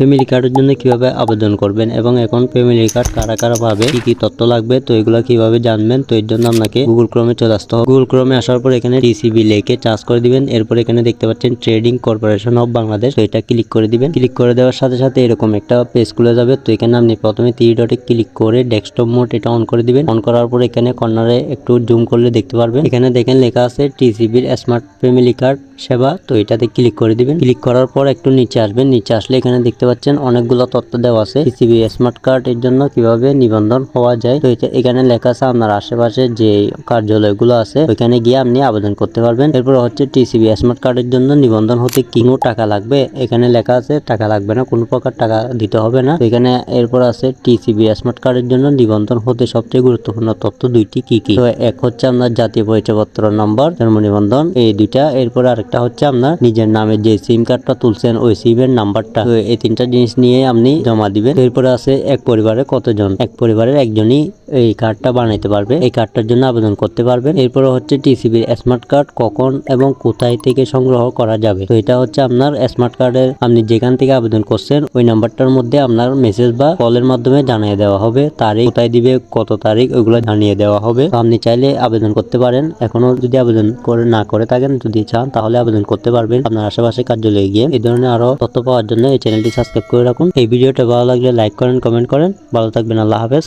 Family কার্ডের জন্য কিভাবে আবেদন করবেন এবং এখন ফ্যামিলি কার্ড কারা কারা পাবে, কি কি তথ্য লাগবে, তো এগুলো কিভাবে জানবেন। তো এর জন্য আপনাকে গুগল ক্রোমে চলে আসতে হবে। গুগল ক্রোমে আসার পর এখানে টিসিবি লিখে চার্জ করে দিবেন। এরপর এখানে দেখতে পাচ্ছেন ট্রেডিং কর্পোরেশন অফ বাংলাদেশ, তো এটা ক্লিক করে দিবেন। ক্লিক করে দেওয়ার সাথে সাথে এরকম একটা পেজ খুলে যাবে। তো এখানে আপনি প্রথমে 3 ডটে ক্লিক করে ডেস্কটপ মোড এটা অন করে দিবেন। অন করার পর এখানে কর্নারে একটু জুম করলে দেখতে পারবেন, এখানে দেখেন লেখা আছে টিসিবির স্মার্ট ফ্যামিলি কার্ড সেবা। তো এটাতে ক্লিক করে দিবেন। ক্লিক করার পর একটু নিচে আসবেন। নিচে আসলে এখানে দেখতে পাচ্ছেন অনেকগুলো তথ্য দেওয়া আছে টিসিবি স্মার্ট কার্ড এর জন্য কিভাবে নিবন্ধন হওয়া যায়। তো এখানে লেখা আছে আপনার আশেপাশে যে কার্যালয়গুলো আছে ওইখানে গিয়ে আপনি আবেদন করতে পারবেন। এরপর হচ্ছে টিসিবি স্মার্ট কার্ডের জন্য নিবন্ধন হতে কোনো টাকা লাগবে, এখানে লেখা আছে টাকা লাগবে না, কোনো প্রকার টাকা দিতে হবে না। তো এখানে এরপর আছে টিসিবি স্মার্ট কার্ডের জন্য নিবন্ধন হতে সবচেয়ে গুরুত্বপূর্ণ তথ্য দুইটি কি কি। তো এক হচ্ছে আপনার জাতীয় পরিচয়পত্র নম্বর, জন্ম নিবন্ধন, এই দুইটা। এরপর আরেকটা হচ্ছে আপনার নিজের নামে যে সিম কার্ডটা তুলছেন ওই সিম এর নাম্বারটা। তো এই তিনটা জিনিস নিয়ে আপনি জমা দিবেন। এরপরে আছে এক পরিবারে কতজন, এক পরিবারের একজনই এই কার্ডটা বানাইতে পারবে, এই কার্ডটার জন্য আবেদন করতে পারবেন। এরপরে হচ্ছে টিসিবির স্মার্ট কার্ড কখন এবং কোথায় থেকে সংগ্রহ করা যাবে। তো এটা হচ্ছে আপনার স্মার্ট কার্ডের আপনি যেখান থেকে আবেদন করছেন ওই নাম্বারটার মধ্যে আপনার মেসেজ বা কলের মাধ্যমে জানিয়ে দেওয়া হবে, তারিখ কোথায় দিবে, কত তারিখ, ওইগুলো জানিয়ে দেওয়া হবে। তো আপনি চাইলে আবেদন করতে পারেন। এখনো যদি আবেদন করে না করে থাকেন, যদি চান তাহলে আবেদন করতে পারবেন আপনার আশেপাশে কার্যালয়ে গিয়ে। এই ধরনের আরো তথ্য পাওয়ার জন্য এই চ্যানেলটি সাবস্ক্রাইব করে রাখুন। এই ভিডিওটা ভালো লাগলে লাইক করেন, কমেন্ট করেন। ভালো থাকবেন, আল্লাহ হাফেজ।